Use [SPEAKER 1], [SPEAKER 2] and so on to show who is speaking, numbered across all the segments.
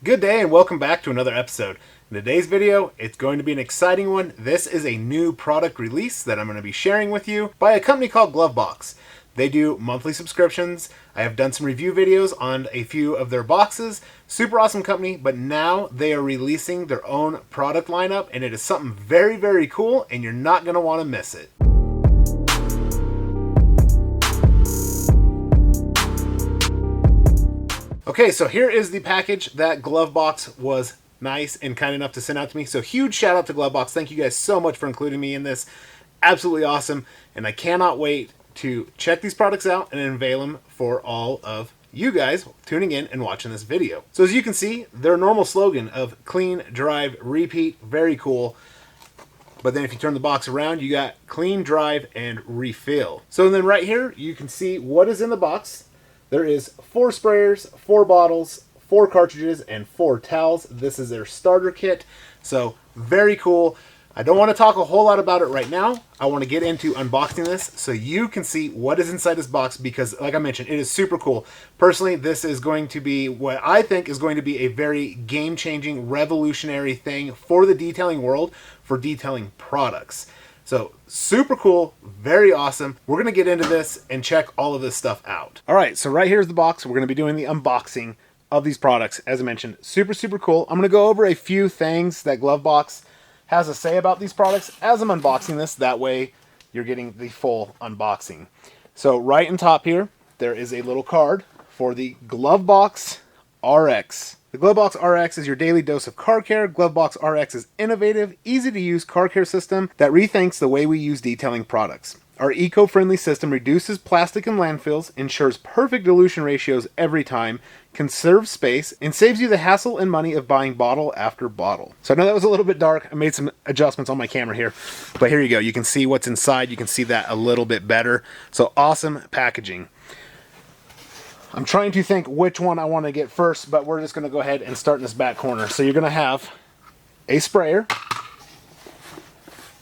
[SPEAKER 1] Good day and welcome back to another episode. In today's video, it's going to be an exciting one. This is a new product release that I'm going to be sharing with you by a company called Glovebox. They do monthly subscriptions. I have done some review videos on a few of their boxes. Super awesome company, but now they are releasing their own product lineup and it is something very, very cool and you're not going to want to miss it. Okay, so here is the package that Glovebox was nice and kind enough to send out to me. So huge shout out to Glovebox. Thank you guys so much for including me in this. Absolutely awesome. And I cannot wait to check these products out and unveil them for all of you guys tuning in and watching this video. So as you can see, their normal slogan of clean, drive, repeat, very cool. But then if you turn the box around, you got clean, drive, and refill. So then right here, you can see what is in the box. There is 4 sprayers, 4 bottles, 4 cartridges, and 4 towels. This is their starter kit. So very cool. I don't want to talk a whole lot about it right now. I want to get into unboxing this so you can see what is inside this box because, like I mentioned, it is super cool. Personally, this is going to be what I think is going to be a very game-changing, revolutionary thing for the detailing world, for detailing products. So super cool, very awesome. We're going to get into this and check all of this stuff out. All right, so right here's the box. We're going to be doing the unboxing of these products. As I mentioned, super, super cool. I'm going to go over a few things that Glovebox has to say about these products as I'm unboxing this. That way you're getting the full unboxing. So right in top here, there is a little card for the GloveBoxRx. The GloveBoxRx is your daily dose of car care. GloveBoxRx is innovative, easy-to-use car care system that rethinks the way we use detailing products. Our eco-friendly system reduces plastic in landfills, ensures perfect dilution ratios every time, conserves space, and saves you the hassle and money of buying bottle after bottle. So I know that was a little bit dark. I made some adjustments on my camera here, but here you go. You can see what's inside. You can see that a little bit better. So awesome packaging. I'm trying to think which one I want to get first, but we're just going to go ahead and start in this back corner. So you're going to have a sprayer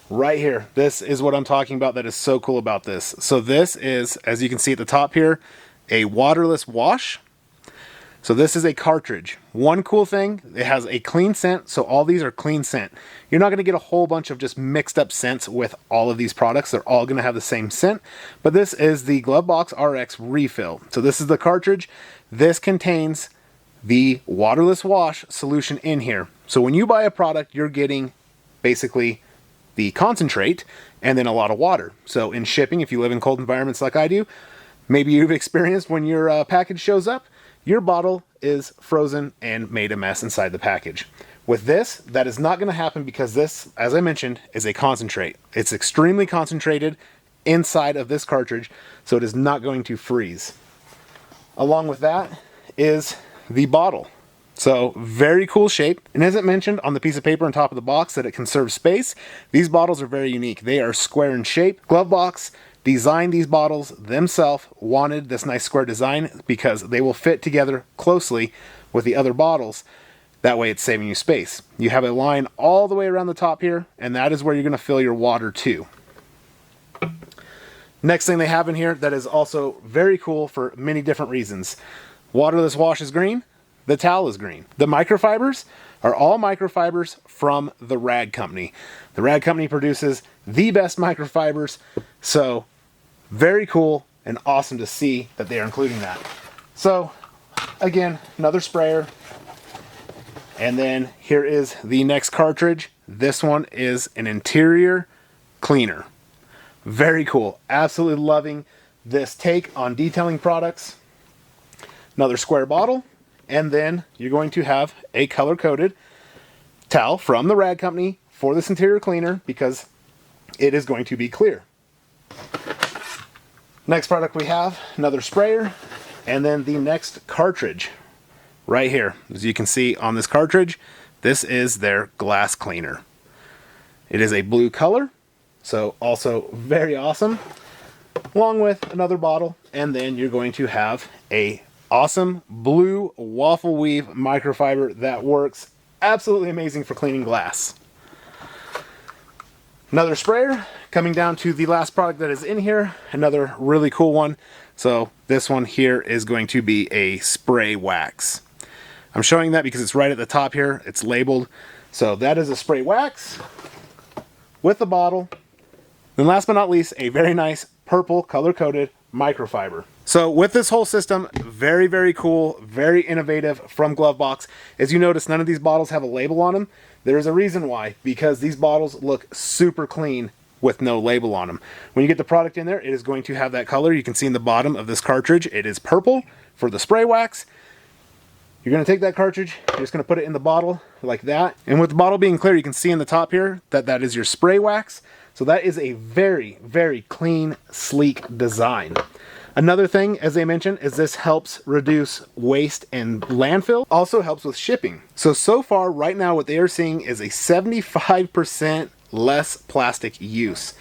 [SPEAKER 1] right here. This is what I'm talking about that is so cool about this. So this is, as you can see at the top here, a waterless wash. So this is a cartridge. One cool thing, it has a clean scent, so all these are clean scent. You're not going to get a whole bunch of just mixed up scents with all of these products. They're all going to have the same scent, but this is the GloveBoxRx refill. So this is the cartridge. This contains the waterless wash solution in here. So when you buy a product, you're getting basically the concentrate and then a lot of water. So in shipping, if you live in cold environments like I do, maybe you've experienced when your package shows up, your bottle is frozen and made a mess inside the package. With this, that is not going to happen because this, as I mentioned, is a concentrate. It's extremely concentrated inside of this cartridge, so it is not going to freeze. Along with that is the bottle. So very cool shape. And as it mentioned on the piece of paper on top of the box that it conserves space, these bottles are very unique. They are square in shape. Glovebox designed these bottles themselves, wanted this nice square design because they will fit together closely with the other bottles. That way it's saving you space. You have a line all the way around the top here, and that is where you're going to fill your water to. Next thing they have in here that is also very cool for many different reasons. Waterless wash is green. The towel is green. The microfibers are all microfibers from the Rag Company. The Rag Company produces the best microfibers, so very cool and awesome to see that they are including that. So again, another sprayer. And then here is the next cartridge. This one is an interior cleaner. Very cool. Absolutely loving this take on detailing products. Another square bottle. And then you're going to have a color-coded towel from the Rag Company for this interior cleaner because it is going to be clear. Next product we have, another sprayer, and then the next cartridge right here. As you can see on this cartridge, this is their glass cleaner. It is a blue color, so also very awesome. Along with another bottle, and then you're going to have a awesome blue waffle weave microfiber that works absolutely amazing for cleaning glass. Another sprayer. Coming down to the last product that is in here, another really cool one. So this one here is going to be a spray wax. I'm showing that because it's right at the top here. It's labeled. So that is a spray wax with the bottle. Then last but not least, a very nice purple color-coded microfiber. So with this whole system, very, very cool, very innovative from Glovebox. As you notice, none of these bottles have a label on them. There's a reason why, because these bottles look super clean with no label on them. When you get the product in there, it is going to have that color. You can see in the bottom of this cartridge, it is purple for the spray wax. You're going to take that cartridge, you're just going to put it in the bottle like that. And with the bottle being clear, you can see in the top here that that is your spray wax. So that is a very, very clean, sleek design. Another thing, as I mentioned, is this helps reduce waste and landfill. Also helps with shipping. So far, right now, what they are seeing is a 75% less plastic use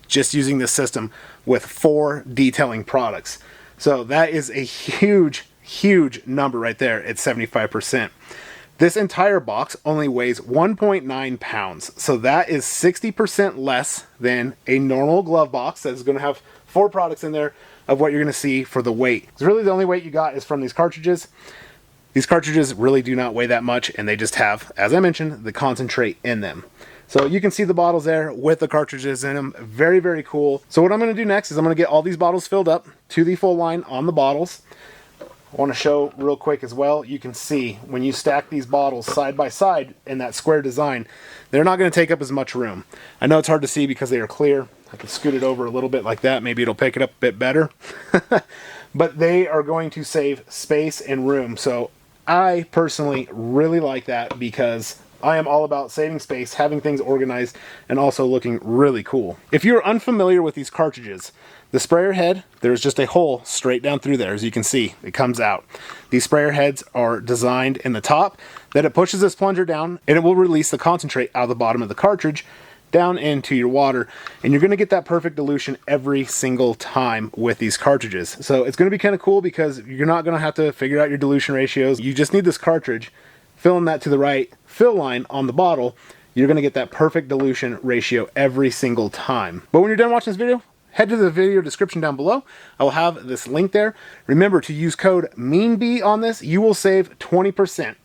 [SPEAKER 1] just using this system with 4 detailing products. So that is a huge, huge number right there at 75%. This entire box only weighs 1.9 pounds. So that is 60% less than a normal glove box that is going to have 4 products in there of what you're going to see for the weight. It's really the only weight you got is from these cartridges. These cartridges really do not weigh that much, and they just have, as I mentioned, the concentrate in them. So you can see the bottles there with the cartridges in them. Very, very cool. So what I'm going to do next is I'm going to get all these bottles filled up to the full line on the bottles. I want to show real quick as well, you can see when you stack these bottles side by side in that square design, they're not going to take up as much room. I know it's hard to see because they are clear. I can scoot it over a little bit like that. Maybe it'll pick it up a bit better. But they are going to save space and room. So I personally really like that because I am all about saving space, having things organized, and also looking really cool. If you're unfamiliar with these cartridges, the sprayer head, there's just a hole straight down through there. As you can see, it comes out. These sprayer heads are designed in the top that it pushes this plunger down and it will release the concentrate out of the bottom of the cartridge down into your water, and you're going to get that perfect dilution every single time with these cartridges. So it's going to be kind of cool because you're not going to have to figure out your dilution ratios. You just need this cartridge, filling that to the right fill line on the bottle. You're going to get that perfect dilution ratio every single time. But when you're done watching this video, head to the video description down below. I will have this link there. Remember to use code MeanBee on this. You will save 20%.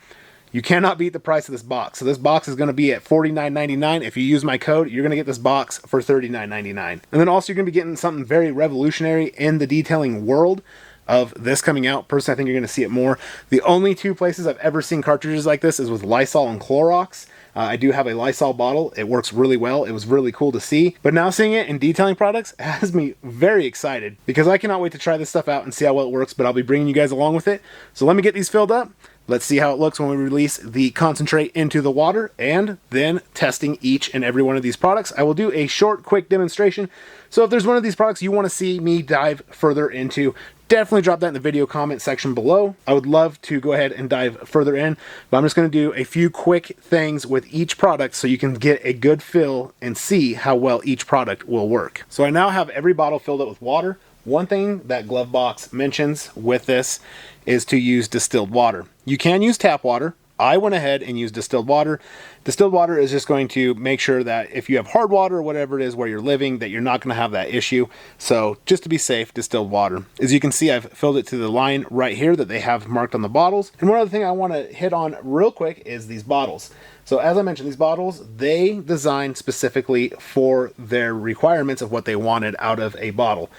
[SPEAKER 1] You cannot beat the price of this box. So this box is going to be at $49.99. If you use my code, you're going to get this box for $39.99. And then also you're going to be getting something very revolutionary in the detailing world of this coming out. Personally, I think you're going to see it more. The only 2 places I've ever seen cartridges like this is with Lysol and Clorox. I do have a Lysol bottle. It works really well. It was really cool to see. But now seeing it in detailing products has me very excited because I cannot wait to try this stuff out and see how well it works, but I'll be bringing you guys along with it. So let me get these filled up. Let's see how it looks when we release the concentrate into the water and then testing each and every one of these products. I will do a short, quick demonstration. So if there's one of these products you want to see me dive further into, definitely drop that in the video comment section below. I would love to go ahead and dive further in, but I'm just going to do a few quick things with each product so you can get a good feel and see how well each product will work. So I now have every bottle filled up with water. One thing that Glovebox mentions with this is to use distilled water. You can use tap water. I went ahead and used distilled water. Distilled water is just going to make sure that if you have hard water or whatever it is where you're living, that you're not going to have that issue. So just to be safe, distilled water. As you can see, I've filled it to the line right here that they have marked on the bottles. And one other thing I want to hit on real quick is these bottles. So as I mentioned, these bottles, they designed specifically for their requirements of what they wanted out of a bottle.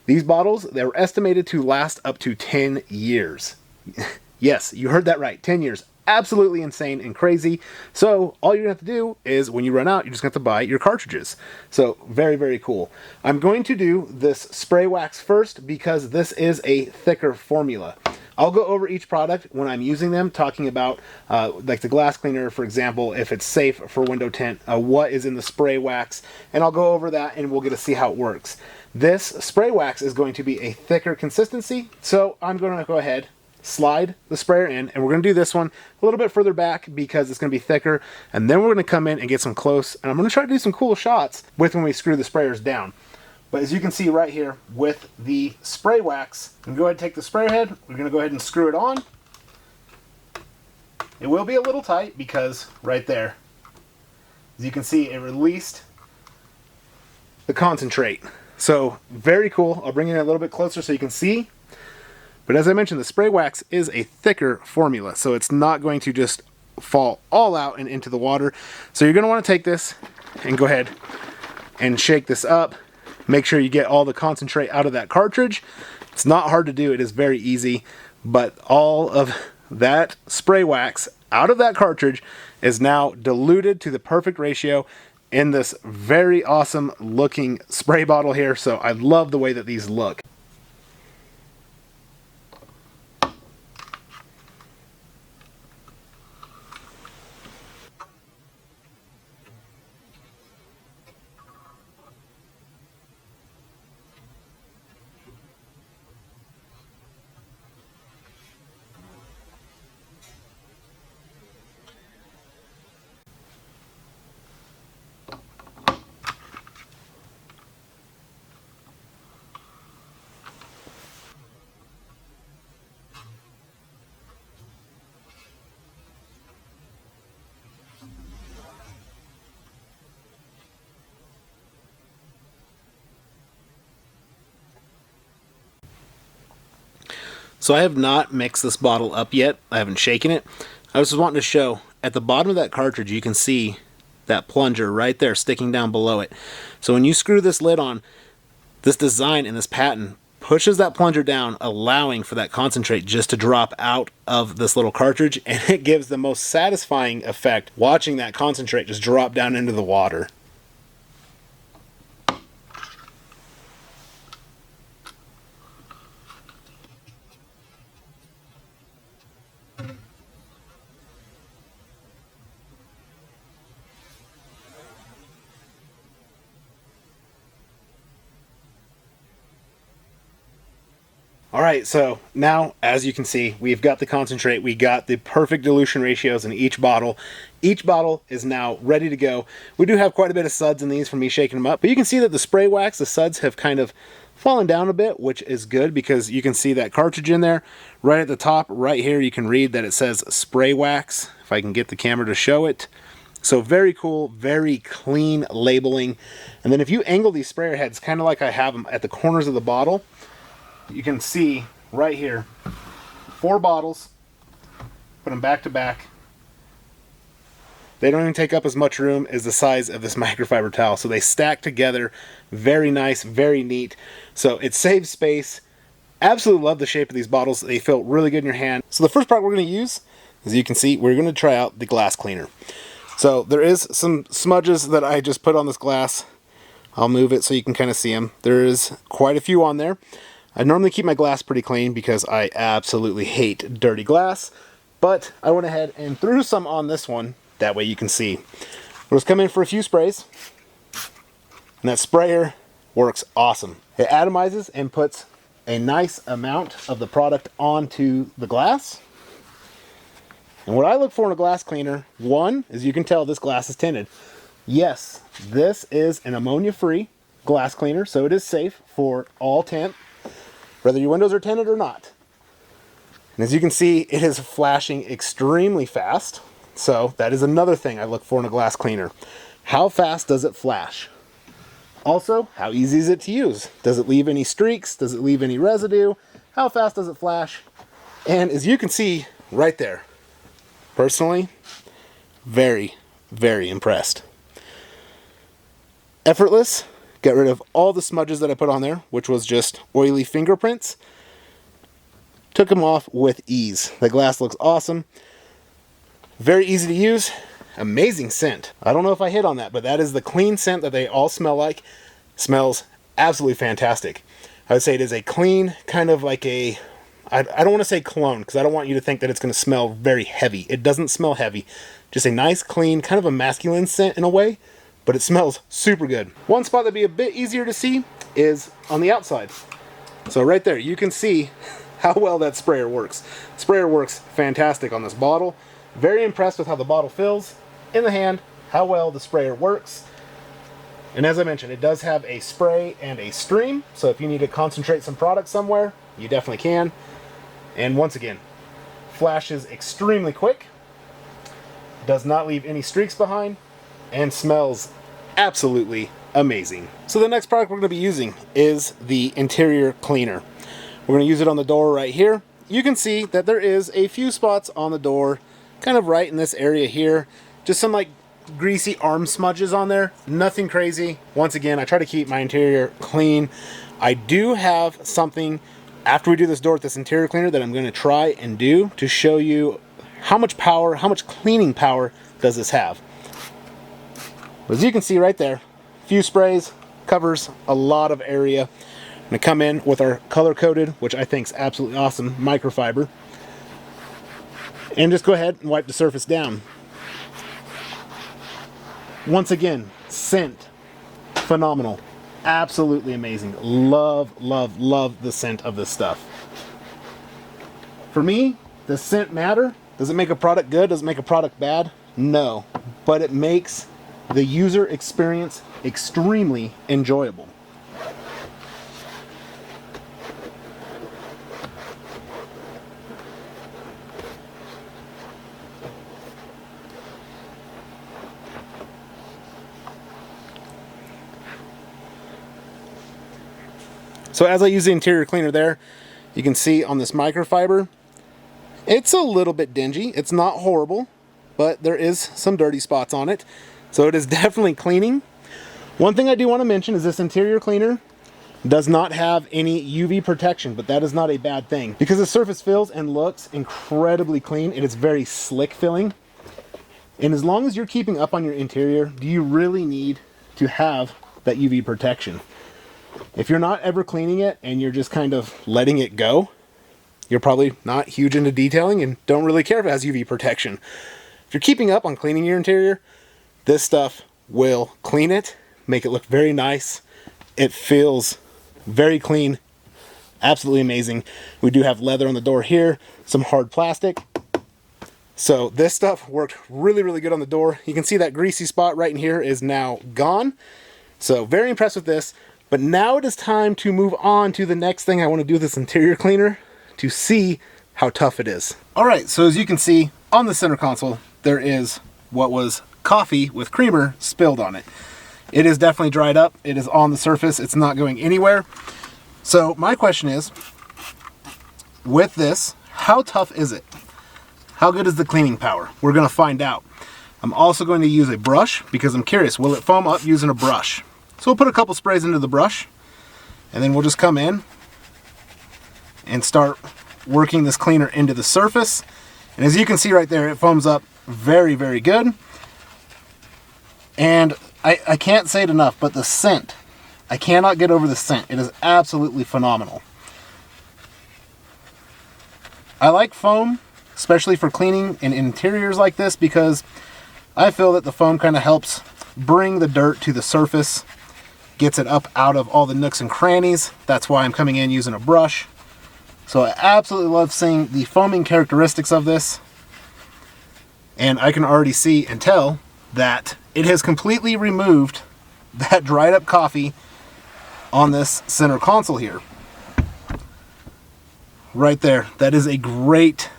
[SPEAKER 1] These bottles, they were estimated to last up to 10 years. Yes, you heard that right, 10 years. Absolutely insane and crazy. So all you're going to have to do is when you run out, you're just going to have to buy your cartridges. So very, very cool. I'm going to do this spray wax first because this is a thicker formula. I'll go over each product when I'm using them, talking about like the glass cleaner, for example, if it's safe for window tint, what is in the spray wax, and I'll go over that and we'll get to see how it works. This spray wax is going to be a thicker consistency, so I'm going to go ahead, slide the sprayer in, and we're going to do this one a little bit further back because it's going to be thicker, and then we're going to come in and get some close, and I'm going to try to do some cool shots with when we screw the sprayers down. But as you can see right here with the spray wax, I'm going to go ahead and take the sprayer head, we're going to go ahead and screw it on. It will be a little tight because right there, as you can see, it released the concentrate. So very cool. I'll bring it a little bit closer so you can see. But as I mentioned, the spray wax is a thicker formula, so it's not going to just fall all out and into the water. So you're going to want to take this and go ahead and shake this up. Make sure you get all the concentrate out of that cartridge. It's not hard to do, it is very easy, but all of that spray wax out of that cartridge is now diluted to the perfect ratio in this very awesome looking spray bottle here. So I love the way that these look. So I have not mixed this bottle up yet. I haven't shaken it. I was just wanting to show, at the bottom of that cartridge, you can see that plunger right there sticking down below it. So when you screw this lid on, this design and this patent pushes that plunger down, allowing for that concentrate just to drop out of this little cartridge, and it gives the most satisfying effect watching that concentrate just drop down into the water. Alright, so now, as you can see, we've got the concentrate, we got the perfect dilution ratios in each bottle. Each bottle is now ready to go. We do have quite a bit of suds in these from me shaking them up, but you can see that the spray wax, the suds have kind of fallen down a bit, which is good because you can see that cartridge in there. Right at the top, right here, you can read that it says spray wax, if I can get the camera to show it. So very cool, very clean labeling. And then if you angle these sprayer heads, kind of like I have them at the corners of the bottle, you can see right here, 4 bottles, put them back to back. They don't even take up as much room as the size of this microfiber towel, so they stack together. Very nice, very neat. So it saves space. Absolutely love the shape of these bottles. They feel really good in your hand. So the first product we're going to use, as you can see, we're going to try out the glass cleaner. So there is some smudges that I just put on this glass. I'll move it so you can kind of see them. There is quite a few on there. I normally keep my glass pretty clean because I absolutely hate dirty glass, but I went ahead and threw some on this one. That way you can see. We'll just come in for a few sprays, and that sprayer works awesome. It atomizes and puts a nice amount of the product onto the glass. And what I look for in a glass cleaner, one, is you can tell this glass is tinted. Yes, this is an ammonia-free glass cleaner, so it is safe for all tint, whether your windows are tinted or not. And as you can see, it is flashing extremely fast. So that is another thing I look for in a glass cleaner. How fast does it flash? Also, how easy is it to use? Does it leave any streaks? Does it leave any residue? How fast does it flash? And as you can see right there, personally, very, very impressed. Effortless. Got rid of all the smudges that I put on there, which was just oily fingerprints. Took them off with ease. The glass looks awesome. Very easy to use. Amazing scent. I don't know if I hit on that, but that is the clean scent that they all smell like. Smells absolutely fantastic. I would say it is a clean, kind of like a, I don't want to say cologne, because I don't want you to think that it's going to smell very heavy. It doesn't smell heavy. Just a nice, clean, kind of a masculine scent in a way, but it smells super good. One spot that'd be a bit easier to see is on the outside. So right there, you can see how well that sprayer works. Sprayer works fantastic on this bottle. Very impressed with how the bottle feels in the hand, how well the sprayer works. And as I mentioned, it does have a spray and a stream, so if you need to concentrate some product somewhere, you definitely can. And once again, flashes extremely quick, does not leave any streaks behind, and smells absolutely amazing. So the next product we're going to be using is the interior cleaner. We're going to use it on the door right here. You can see that there is a few spots on the door, kind of right in this area here. Just some like greasy arm smudges on there. Nothing crazy. Once again, I try to keep my interior clean. I do have something after we do this door with this interior cleaner that I'm going to try and do to show you how much power, how much cleaning power does this have. But as you can see right there, a few sprays, covers a lot of area. I'm going to come in with our color-coded, which I think is absolutely awesome, microfiber. And just go ahead and wipe the surface down. Once again, scent, phenomenal. Absolutely amazing. Love, love, love the scent of this stuff. For me, does scent matter? Does it make a product good? Does it make a product bad? No. But it makes the user experience extremely enjoyable. So as I use the interior cleaner there, you can see on this microfiber, it's a little bit dingy. It's not horrible, but there is some dirty spots on it. So it is definitely cleaning. One thing I do want to mention is this interior cleaner does not have any UV protection, but that is not a bad thing. Because the surface feels and looks incredibly clean, it is very slick feeling. And as long as you're keeping up on your interior, do you really need to have that UV protection? If you're not ever cleaning it and you're just kind of letting it go, you're probably not huge into detailing and don't really care if it has UV protection. If you're keeping up on cleaning your interior, this stuff will clean it, make it look very nice. It feels very clean, absolutely amazing. We do have leather on the door here, some hard plastic. So this stuff worked really, really good on the door. You can see that greasy spot right in here is now gone. So very impressed with this. But now it is time to move on to the next thing I want to do with this interior cleaner to see how tough it is. All right, so as you can see on the center console, there is what was coffee with creamer spilled on it. It is definitely dried up. It is on the surface. It's not going anywhere. So my question is, with this, how tough is it? How good is the cleaning power? We're going to find out. I'm also going to use a brush because I'm curious, will it foam up using a brush? So we'll put a couple sprays into the brush, and then we'll just come in and start working this cleaner into the surface. And as you can see right there, it foams up very, very good. And I can't say it enough, but the scent, I cannot get over the scent. It is absolutely phenomenal. I like foam, especially for cleaning in interiors like this, because I feel that the foam kind of helps bring the dirt to the surface, gets it up out of all the nooks and crannies. That's why I'm coming in using a brush. So I absolutely love seeing the foaming characteristics of this. And I can already see and tell that it has completely removed that dried up coffee on this center console here. Right there. That is a great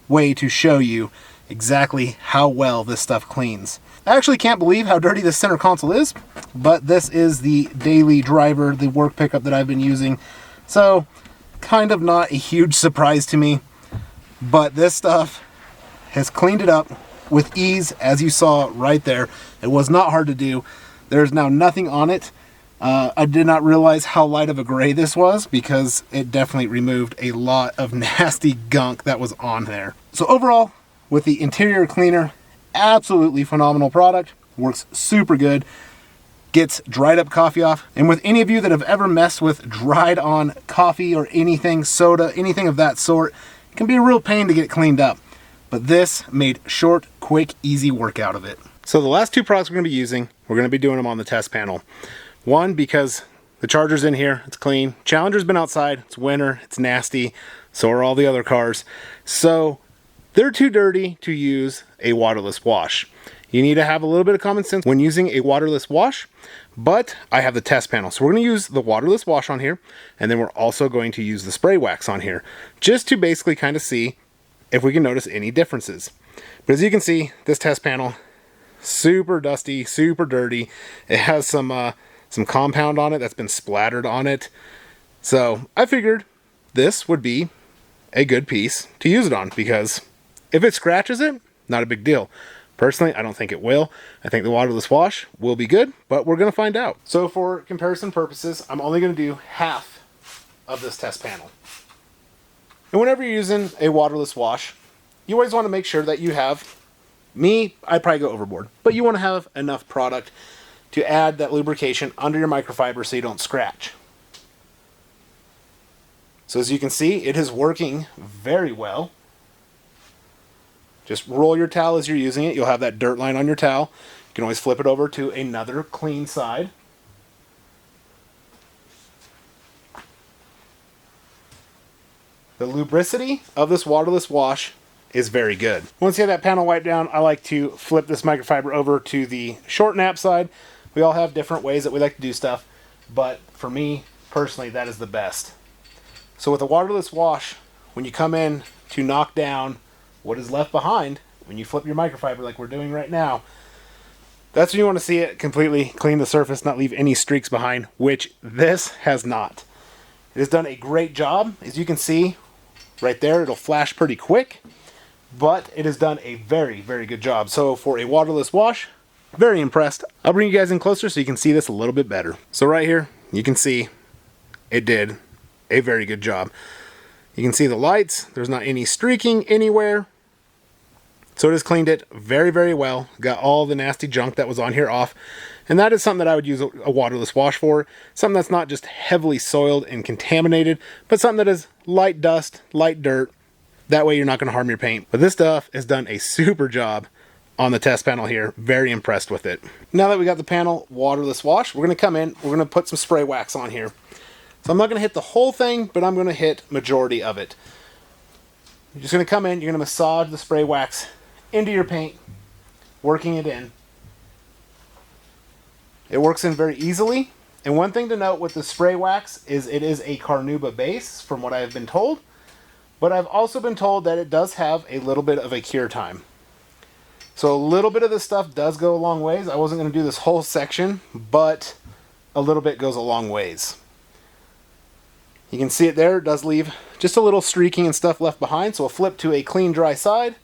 [SPEAKER 1] way to show you exactly how well this stuff cleans. I actually can't believe how dirty this center console is, but this is the daily driver, the work pickup that I've been using. So kind of not a huge surprise to me, but this stuff has cleaned it up with ease, as you saw right there. It was not hard to do. There's now nothing on it. I did not realize how light of a gray this was because it definitely removed a lot of nasty gunk that was on there. So overall, with the interior cleaner, absolutely phenomenal product. Works super good. Gets dried up coffee off. And with any of you that have ever messed with dried on coffee or anything, soda, anything of that sort, it can be a real pain to get cleaned up. But this made short, quick, easy work out of it. So the last two products we're going to be using, we're going to be doing them on the test panel. One, because the Charger's in here, it's clean. Challenger's been outside, it's winter, it's nasty, so are all the other cars. So they're too dirty to use a waterless wash. You need to have a little bit of common sense when using a waterless wash, but I have the test panel. So we're going to use the waterless wash on here, and then we're also going to use the spray wax on here, just to basically kind of see if we can notice any differences. But as you can see, this test panel, super dusty, super dirty. It has some compound on it that's been splattered on it. So I figured this would be a good piece to use it on, because if it scratches it, not a big deal. Personally, I don't think it will. I think the waterless wash will be good, but we're going to find out. So for comparison purposes, I'm only going to do half of this test panel. And whenever you're using a waterless wash, you always want to make sure that you have, I probably go overboard, but you want to have enough product to add that lubrication under your microfiber so you don't scratch. So as you can see, it is working very well. Just roll your towel as you're using it. You'll have that dirt line on your towel. You can always flip it over to another clean side. The lubricity of this waterless wash is very good. Once you have that panel wiped down, I like to flip this microfiber over to the short nap side. We all have different ways that we like to do stuff, but for me, personally, that is the best. So with a waterless wash, when you come in to knock down what is left behind, when you flip your microfiber like we're doing right now, that's when you want to see it completely clean the surface, not leave any streaks behind, which this has not. It has done a great job. As you can see right there, it'll flash pretty quick, but it has done a very, very good job. So for a waterless wash, very impressed. I'll bring you guys in closer so you can see this a little bit better. So right here, you can see it did a very good job. You can see the lights. There's not any streaking anywhere. So it has cleaned it very, very well. Got all the nasty junk that was on here off. And that is something that I would use a waterless wash for. Something that's not just heavily soiled and contaminated, but something that is light dust, light dirt. That way you're not going to harm your paint. But this stuff has done a super job on the test panel here. Very impressed with it. Now that we got the panel waterless wash, we're going to come in, we're going to put some spray wax on here. So I'm not going to hit the whole thing, but I'm going to hit majority of it. You're just going to come in, you're going to massage the spray wax into your paint, working it in. It works in very easily. And one thing to note with the spray wax is it is a carnauba base, from what I have been told. But I've also been told that it does have a little bit of a cure time. So a little bit of this stuff does go a long ways. I wasn't going to do this whole section, but a little bit goes a long ways. You can see it there. It does leave just a little streaking and stuff left behind. So we'll flip to a clean, dry side.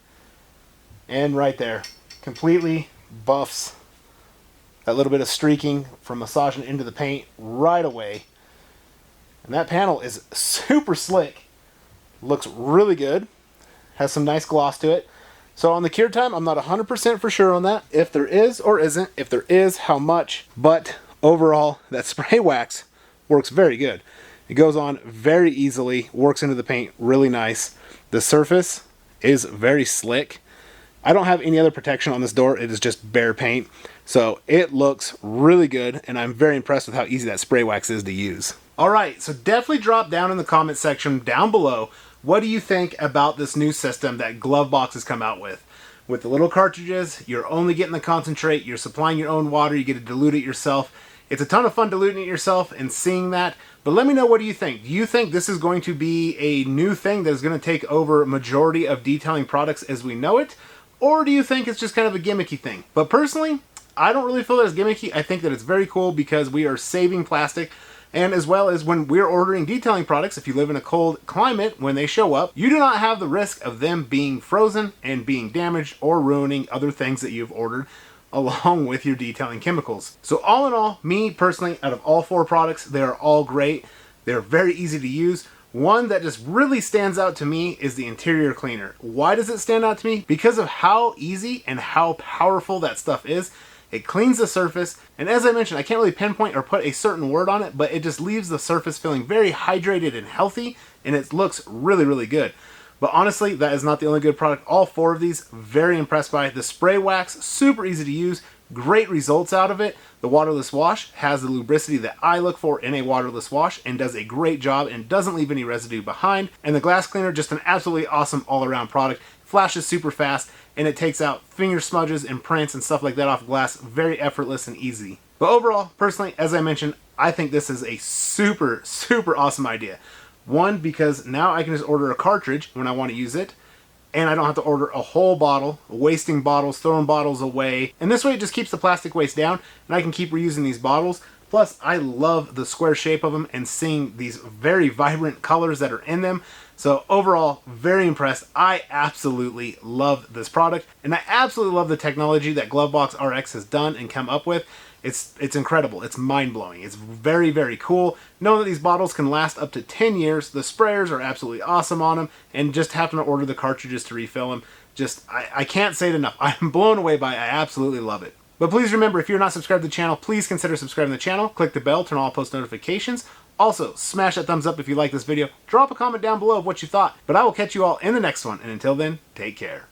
[SPEAKER 1] And right there, completely buffs that little bit of streaking from massaging into the paint right away. And that panel is super slick. Looks really good. Has some nice gloss to it. So on the cure time, I'm not 100% for sure on that. If there is or isn't. If there is, how much. But overall, that spray wax works very good. It goes on very easily. Works into the paint really nice. The surface is very slick. I don't have any other protection on this door. It is just bare paint. So it looks really good, and I'm very impressed with how easy that spray wax is to use. Alright, so definitely drop down in the comment section down below. What do you think about this new system that Glovebox has come out with? With the little cartridges, you're only getting the concentrate, you're supplying your own water, you get to dilute it yourself. It's a ton of fun diluting it yourself and seeing that. But let me know, what do you think? Do you think this is going to be a new thing that is going to take over a majority of detailing products as we know it? Or do you think it's just kind of a gimmicky thing? But personally, I don't really feel that it's gimmicky. I think that it's very cool because we are saving plastic. And as well as when we're ordering detailing products, if you live in a cold climate, when they show up, you do not have the risk of them being frozen and being damaged or ruining other things that you've ordered along with your detailing chemicals. So all in all, me personally, out of all 4 products, they're all great. They're very easy to use. One that just really stands out to me is the interior cleaner. Why does it stand out to me? Because of how easy and how powerful that stuff is. It cleans the surface, and as I mentioned, I can't really pinpoint or put a certain word on it, but it just leaves the surface feeling very hydrated and healthy, and it looks really, really good. But honestly, that is not the only good product. All 4 of these, very impressed by. The spray wax, super easy to use, great results out of it. The waterless wash has the lubricity that I look for in a waterless wash and does a great job and doesn't leave any residue behind. And the glass cleaner, just an absolutely awesome all-around product. Flashes super fast, and it takes out finger smudges and prints and stuff like that off glass very effortless and easy. But overall, personally, as I mentioned, I think this is a super, super awesome idea. One, because now I can just order a cartridge when I want to use it, and I don't have to order a whole bottle, wasting bottles, throwing bottles away. And this way it just keeps the plastic waste down, and I can keep reusing these bottles. Plus, I love the square shape of them and seeing these very vibrant colors that are in them. So overall, very impressed. I absolutely love this product, and I absolutely love the technology that GloveBoxRx has done and come up with. It's incredible. It's mind-blowing. It's very, very cool. Knowing that these bottles can last up to 10 years. The sprayers are absolutely awesome on them, and just having to order the cartridges to refill them. I can't say it enough. I'm blown away by it. I absolutely love it. But please remember, if you're not subscribed to the channel, please consider subscribing to the channel. Click the bell, turn on all post notifications. Also, smash that thumbs up if you like this video. Drop a comment down below of what you thought. But I will catch you all in the next one, and until then, take care.